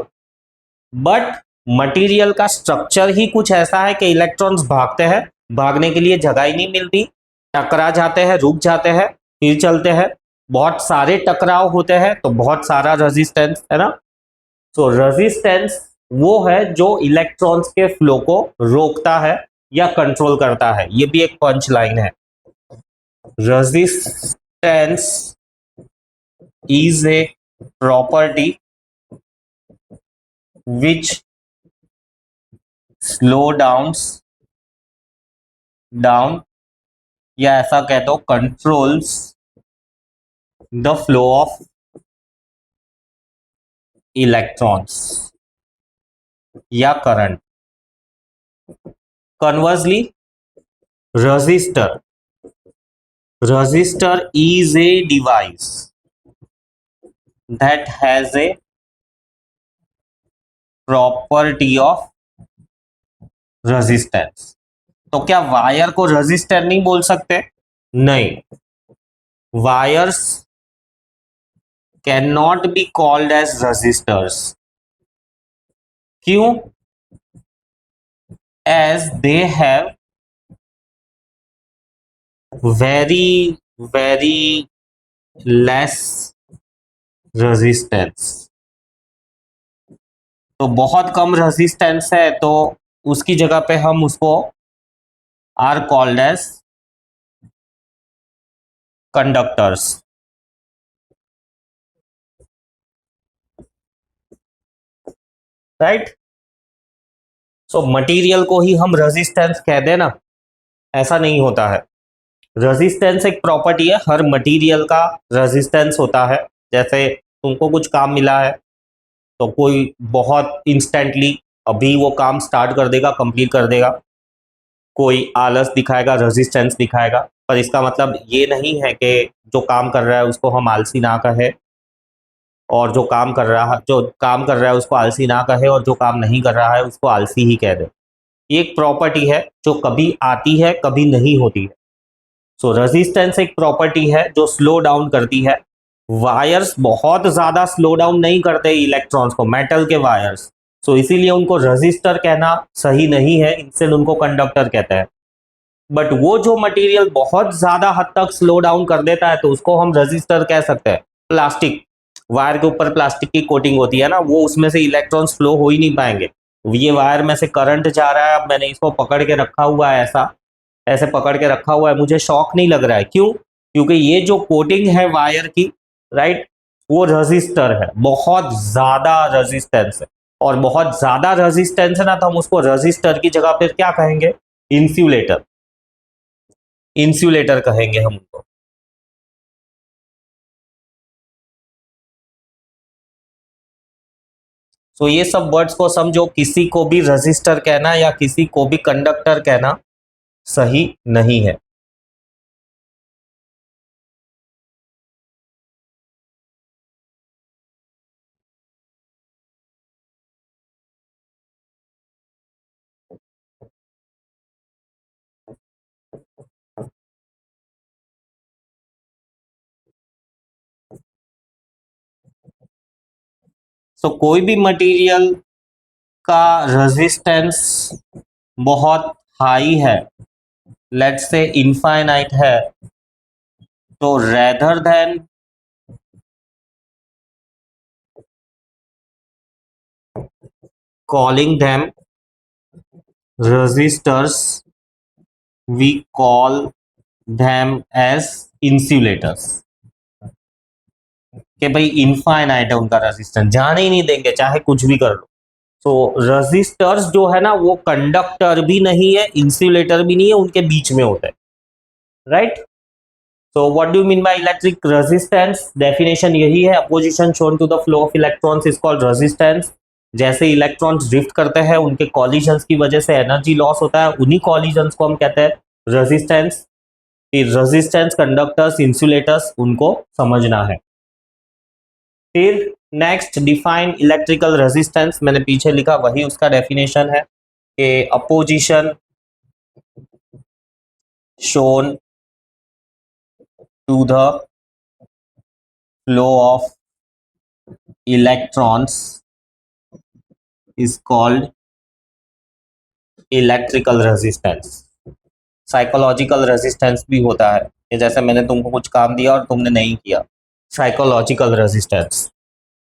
बट मटेरियल का स्ट्रक्चर ही कुछ ऐसा है कि इलेक्ट्रॉन्स भागते हैं, भागने के लिए जगह ही नहीं मिलती, टकरा जाते हैं, रुक जाते हैं, फिर चलते हैं, बहुत सारे टकराव होते हैं तो बहुत सारा रेजिस्टेंस, है ना। तो रेजिस्टेंस वो है जो इलेक्ट्रॉन्स के फ्लो को रोकता है या कंट्रोल करता है। ये भी एक पंच लाइन है। Resistance is a property which slow down या ऐसा कह दो controls the flow of electrons या current. Conversely resistor is a device that has a property of resistance। तो क्या वायर को रेजिस्टर नहीं बोल सकते? नहीं, wires can not be called as resistors. क्यों? As they have very less resistance। तो बहुत कम रेजिस्टेंस है तो उसकी जगह पे हम उसको are called as conductors. Right. So material को ही हम रेजिस्टेंस कह देना, ऐसा नहीं होता है। रेजिस्टेंस एक प्रॉपर्टी है, हर मटेरियल का रेजिस्टेंस होता है। जैसे तुमको कुछ काम मिला है तो कोई बहुत इंस्टेंटली अभी वो काम स्टार्ट कर देगा, कंप्लीट कर देगा। कोई आलस दिखाएगा, रेजिस्टेंस दिखाएगा, पर इसका मतलब ये नहीं है कि जो काम कर रहा है उसको हम आलसी ना कहे और जो काम कर रहा है उसको आलसी ना कहे और जो काम नहीं कर रहा है उसको आलसी ही कह दे। ये एक प्रॉपर्टी है जो कभी आती है कभी नहीं होती है। सो रेजिस्टेंस एक प्रॉपर्टी है जो स्लो डाउन करती है। वायर्स बहुत ज्यादा स्लो डाउन नहीं करते इलेक्ट्रॉन्स को, मेटल के वायर्स। सो इसीलिए उनको रेजिस्टर कहना सही नहीं है, इंस्टेड उनको कंडक्टर कहते हैं। बट वो जो मटेरियल बहुत ज्यादा हद तक स्लो डाउन कर देता है तो उसको हम रेजिस्टर कह सकते हैं। प्लास्टिक, वायर के ऊपर प्लास्टिक की कोटिंग होती है ना, वो उसमें से इलेक्ट्रॉन्स फ्लो हो ही नहीं पाएंगे। ये वायर में से करंट जा रहा है, अब मैंने इसको पकड़ के रखा हुआ है, ऐसे पकड़ के रखा हुआ है, मुझे शॉक नहीं लग रहा है। क्यों? क्योंकि ये जो कोटिंग है वायर की, राइट, वो रेजिस्टर है, बहुत ज्यादा रेजिस्टेंस है। और बहुत ज्यादा रेजिस्टेंस है ना, तो हम उसको रेजिस्टर की जगह पर क्या कहेंगे? इंसुलेटर। इंसुलेटर कहेंगे हम उनको। तो ये सब वर्ड्स को समझो, किसी को भी रेजिस्टर कहना या किसी को भी कंडक्टर कहना सही नहीं है। तो कोई भी मटेरियल का रेजिस्टेंस बहुत हाई है, लेट्स से इनफाइनाइट है, तो rather than calling them resistors, we call them as insulators। कि भाई इनफाइनाइट है उनका रेजिस्टेंस, जाने ही नहीं देंगे चाहे कुछ भी कर लो। तो रेजिस्टर्स जो है ना, वो कंडक्टर भी नहीं है, इंसुलेटर भी नहीं है, उनके बीच में होते हैं। Right. So what do you mean by electric resistance? Definition यही है, opposition shown to the flow of electrons is called resistance. जैसे इलेक्ट्रॉन्स ड्रिफ्ट करते हैं, उनके कॉलिजन्स की वजह से एनर्जी लॉस होता है, उन्हीं कॉलिजन्स को हम कहते हैं रेजिस्टेंस। रेजिस्टेंस, कंडक्टर्स, इंसुलेटर्स, उनको समझना है। फिर नेक्स्ट, डिफाइन इलेक्ट्रिकल रेजिस्टेंस। मैंने पीछे लिखा वही उसका डेफिनेशन है कि opposition shown to the flow of electrons is called electrical resistance. Psychological resistance भी होता है कि जैसे मैंने तुमको कुछ काम दिया और तुमने नहीं किया, psychological resistance.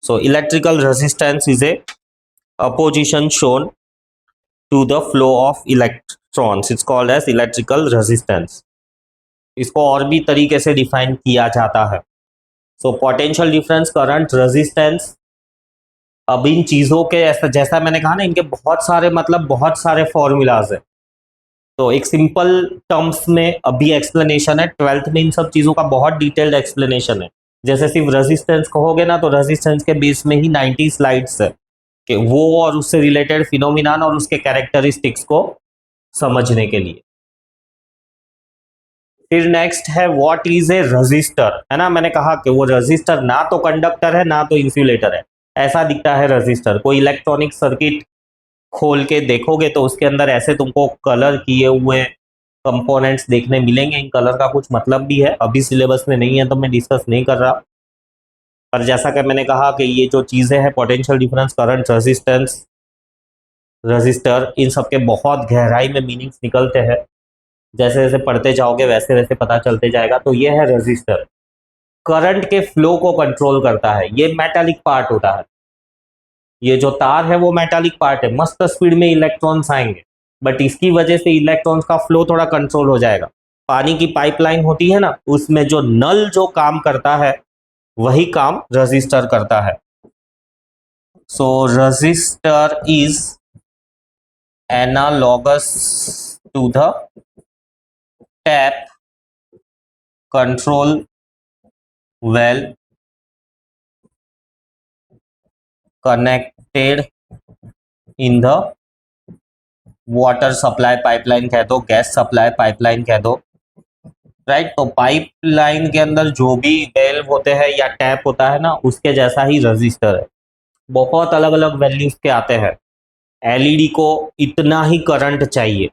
So electrical resistance is a opposition shown to the flow of electrons. It's called as electrical resistance. इसको और भी तरीके से डिफाइन किया जाता है. सो पोटेंशियल डिफरेंस, करंट, रेजिस्टेंस, अब इन चीज़ों के ऐसा जैसा मैंने कहा ना, इनके बहुत सारे मतलब बहुत सारे फॉर्मूलाज है. तो एक सिंपल टर्म्स में अभी एक्सप्लेनेशन है, 12th में इन सब चीज़ों का बहुत डिटेल्ड एक्सप्लेनेशन है. जैसे सिर्फ रेजिस्टेंस कहोगे ना तो रेजिस्टेंस के बेस में ही 90 स्लाइड्स है कि वो और उससे रिलेटेड फिनोमिनान और उसके कैरेक्टरिस्टिक्स को समझने के लिए. फिर नेक्स्ट है व्हाट इज ए रजिस्टर, है ना. मैंने कहा कि वो रजिस्टर ना तो कंडक्टर है ना तो इंसुलेटर है, ऐसा दिखता है रजिस्टर. कोई इलेक्ट्रॉनिक सर्किट खोल के देखोगे तो उसके अंदर ऐसे तुमको कलर किए हुए कंपोनेंट्स देखने मिलेंगे. इन कलर का कुछ मतलब भी है, अभी सिलेबस में नहीं है तो मैं डिस्कस नहीं कर रहा. पर जैसा कि मैंने कहा कि ये जो चीज़ें हैं, potential difference, current, resistance, register, इन सब के बहुत गहराई में मीनिंग्स निकलते हैं. जैसे जैसे पढ़ते जाओगे वैसे वैसे पता चलते जाएगा. तो ये है रजिस्टर. करंट के फ्लो को कंट्रोल करता है. ये मेटालिक पार्ट होता है. ये जो तार है वो मेटालिक पार्ट है. मस्त स्पीड में इलेक्ट्रॉन्स आएंगे, बट इसकी वजह से इलेक्ट्रॉन्स का फ्लो थोड़ा कंट्रोल हो जाएगा. पानी की पाइपलाइन होती है ना, उसमें जो नल जो काम करता है वही काम रजिस्टर करता है. So register is analogous to the tap control well connected in the water supply pipeline कह दो, गैस सप्लाई पाइपलाइन कह दो, राइट. तो पाइपलाइन के अंदर जो भी वेल्व होते हैं या टैप होता है ना, उसके जैसा ही रजिस्टर है. बहुत अलग अलग वैल्यूज के आते हैं. एलईडी को इतना ही करंट चाहिए.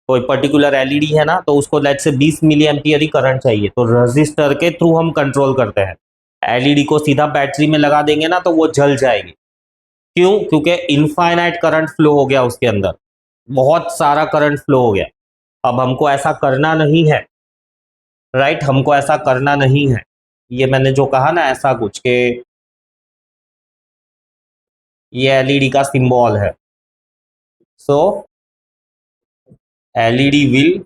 कोई पर्टिकुलर एलईडी है ना तो उसको लेट से 20 मिली एम्पियर ही करंट चाहिए, तो रजिस्टर के थ्रू हम कंट्रोल करते हैं. एलईडी को सीधा बैटरी में लगा देंगे ना तो वो जल जाएगी. क्यों? क्योंकि इनफाइनाइट करंट फ्लो हो गया उसके अंदर, बहुत सारा करंट फ्लो हो गया. अब हमको ऐसा करना नहीं है, राइट. हमको ऐसा करना नहीं है. ये मैंने जो कहा ना ऐसा कुछ के ये एलईडी का सिंबल है. So LED will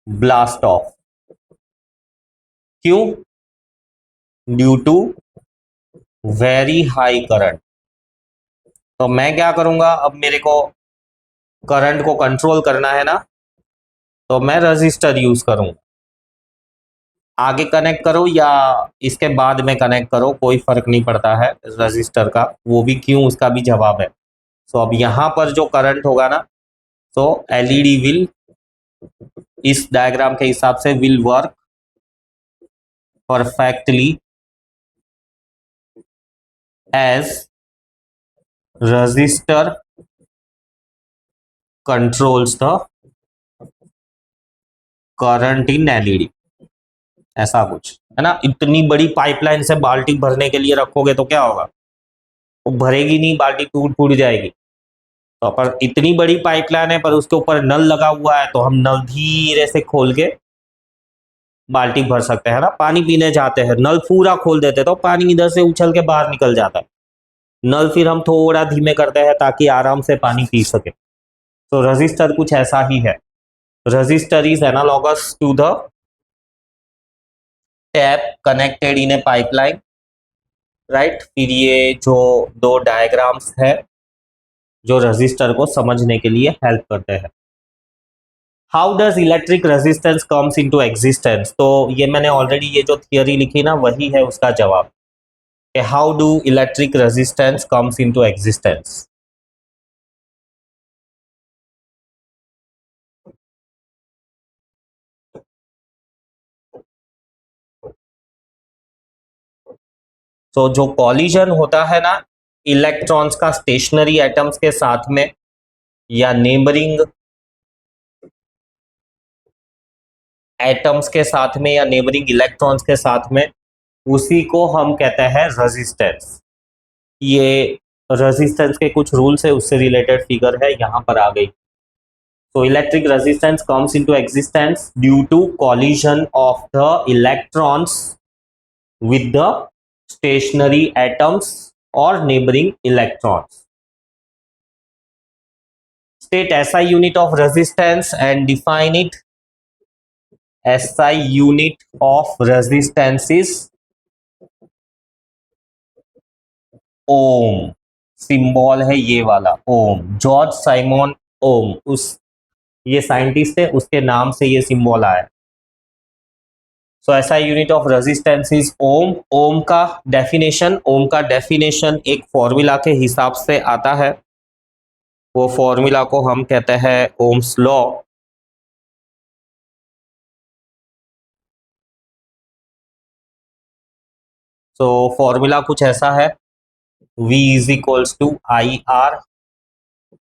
blast off. क्यों? Due to very high current. तो मैं क्या करूंगा, अब मेरे को करंट को कंट्रोल करना है ना, तो मैं रजिस्टर यूज करूंगा. आगे कनेक्ट करो या इसके बाद में कनेक्ट करो, कोई फर्क नहीं पड़ता है रजिस्टर का. वो भी क्यों, उसका भी जवाब है. सो अब यहां पर जो करंट होगा ना, तो एलईडी विल, इस डायग्राम के हिसाब से, will work perfectly as resistor controls the current in LED. ऐसा कुछ है ना. इतनी बड़ी पाइपलाइन से बाल्टी भरने के लिए रखोगे तो क्या होगा, वो भरेगी नहीं, बाल्टी टूट फूट जाएगी. तो पर इतनी बड़ी पाइपलाइन है पर उसके ऊपर नल लगा हुआ है, तो हम नल धीरे से खोल के बाल्टी भर सकते हैं ना. पानी पीने जाते हैं, नल पूरा खोल देते तो पानी इधर से उछल के बाहर निकल जाता है. नल फिर हम थोड़ा धीमे करते हैं ताकि आराम से पानी पी सके. तो रजिस्टर कुछ ऐसा ही है. Resistor is analogous to the tap connected in a pipeline, right. फिर ये जो दो डायग्राम्स है जो रजिस्टर को समझने के लिए हेल्प करते हैं. How does electric resistance comes into existence. तो ये मैंने ऑलरेडी ये जो थियरी लिखी ना वही है उसका जवाब. How do electric resistance comes into existence. तो जो कॉलिजन होता है ना इलेक्ट्रॉन्स का स्टेशनरी एटम्स के साथ में या नेबरिंग एटम्स के साथ में या नेबरिंग इलेक्ट्रॉन्स के साथ में, उसी को हम कहते हैं रेजिस्टेंस. ये रेजिस्टेंस के कुछ रूल्स है, उससे रिलेटेड फिगर है यहाँ पर आ गई. तो electric resistance comes into existence due to collision of the electrons with the stationary atoms or neighboring electrons. State SI unit of resistance and define it. SI unit of resistance is ohm. Symbol है ये वाला ओम. George Simon ओम, उस ये scientist है, उसके नाम से ये सिंबल आया. सो ऐसा यूनिट ऑफ रेजिस्टेंस इज ओम. ओम का डेफिनेशन एक फॉर्मूला के हिसाब से आता है. वो फॉर्मूला को हम कहते हैं ओम्स लॉ. सो फॉर्मूला कुछ ऐसा है, V is equals to I R.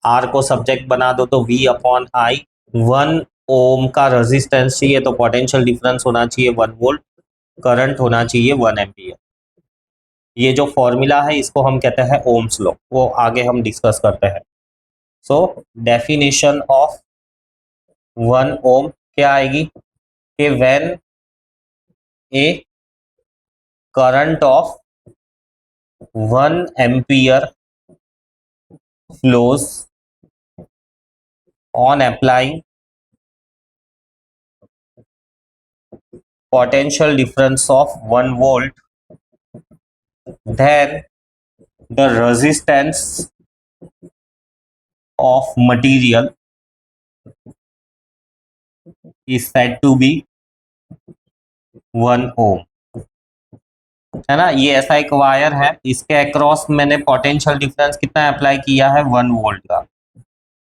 R को सब्जेक्ट बना दो तो V अपॉन आई. 1 ओम का रेजिस्टेंस चाहिए तो पोटेंशियल डिफरेंस होना चाहिए 1 वोल्ट. करंट होना चाहिए 1 एम्पियर. ये जो फॉर्मूला है इसको हम कहते हैं ओम्स लॉ. वो आगे हम डिस्कस करते हैं. सो डेफिनेशन ऑफ 1 ओम क्या आएगी कि when A current of 1 ampere flows on applying potential difference of 1 volt, then the resistance of material is said to be 1 ohm. है ना. ये ऐसा एक वायर है, इसके अक्रॉस मैंने पोटेंशियल डिफरेंस कितना अप्लाई किया है 1 वोल्ट का,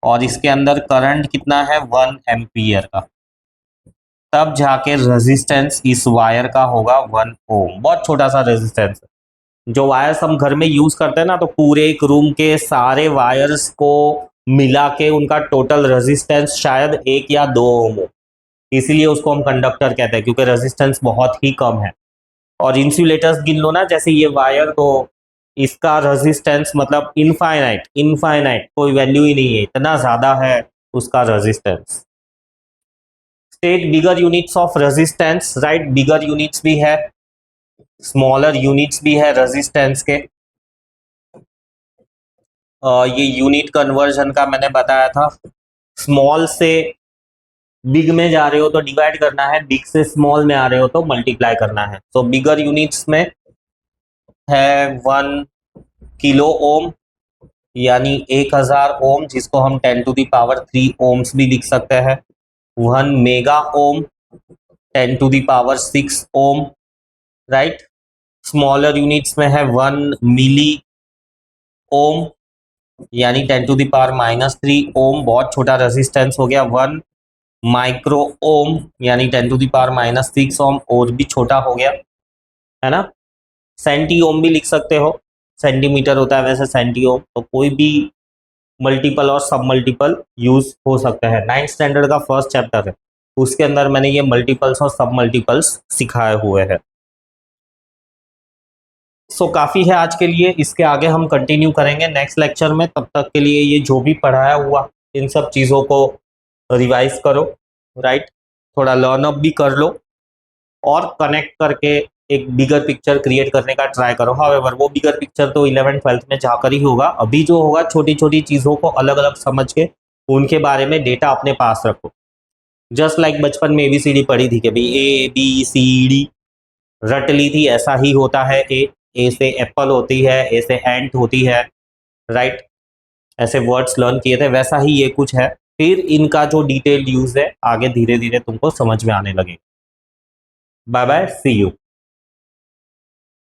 और इसके अंदर करंट कितना है 1 एम्पियर का. तब जाके रेजिस्टेंस इस वायर का होगा 1 ओम. बहुत छोटा सा रेजिस्टेंस है. जो वायर्स हम घर में यूज करते हैं ना, तो पूरे एक रूम के सारे वायर्स को मिला के उनका टोटल रेजिस्टेंस शायद 1 या 2 ओम हो. इसीलिए उसको हम कंडक्टर कहते हैं, क्योंकि रेजिस्टेंस बहुत ही कम है. और इंसुलेटर्स गिन लो ना, जैसे ये वायर, तो इसका रेजिस्टेंस मतलब इनफाइनाइट कोई वैल्यू ही नहीं है, इतना ज्यादा है उसका resistance. State bigger units of resistance. Right, bigger units भी है, स्मॉलर यूनिट्स भी है रेजिस्टेंस के. ये यूनिट कन्वर्जन का मैंने बताया था. स्मॉल से बिग में जा रहे हो तो डिवाइड करना है, बिग से स्मॉल में आ रहे हो तो मल्टीप्लाई करना है. तो बिगर यूनिट्स में है 1 किलो ओम यानी 1000 ओम, जिसको हम 10 टू द पावर 3 ओम्स भी लिख सकते हैं. 1 mega ohm 10 to the power 6 ohm. Right. Smaller units में है 1 मिली ओम यानी 10 टू द पावर -3 ओम. बहुत छोटा रेजिस्टेंस हो गया. 1 माइक्रो ओम यानी 10 टू द पावर -6 ओम, और भी छोटा हो गया, है ना. सेंटी ओम भी लिख सकते हो, सेंटीमीटर होता है वैसे सेंटी ओम. तो कोई भी मल्टीपल और सब मल्टीपल यूज हो सकता है. 9th स्टैंडर्ड का फर्स्ट चैप्टर है, उसके अंदर मैंने ये मल्टीपल्स और सब मल्टीपल्स सिखाए हुए हैं. सो काफ़ी है आज के लिए. इसके आगे हम कंटिन्यू करेंगे नेक्स्ट लेक्चर में. तब तक के लिए ये जो भी पढ़ाया हुआ इन सब चीज़ों को रिवाइज करो. राइट, थोड़ा लर्न अप भी कर लो और कनेक्ट करके एक बिगर पिक्चर क्रिएट करने का ट्राई करो. हाउएवर वो बिगर पिक्चर तो 11th 12th में जाकर ही होगा. अभी जो होगा छोटी छोटी चीज़ों को अलग अलग समझ के उनके बारे में डेटा अपने पास रखो. जस्ट लाइक बचपन में ABCD पढ़ी थी कि भाई ABCD रट ली थी, ऐसा ही होता है. ए से एप्पल होती है, ए से एंट होती है. राइट, ऐसे वर्ड्स लर्न किए थे, वैसा ही ये कुछ है. फिर इनका जो डिटेल यूज है आगे धीरे धीरे तुमको समझ में आने लगेगा. Bye bye, see you.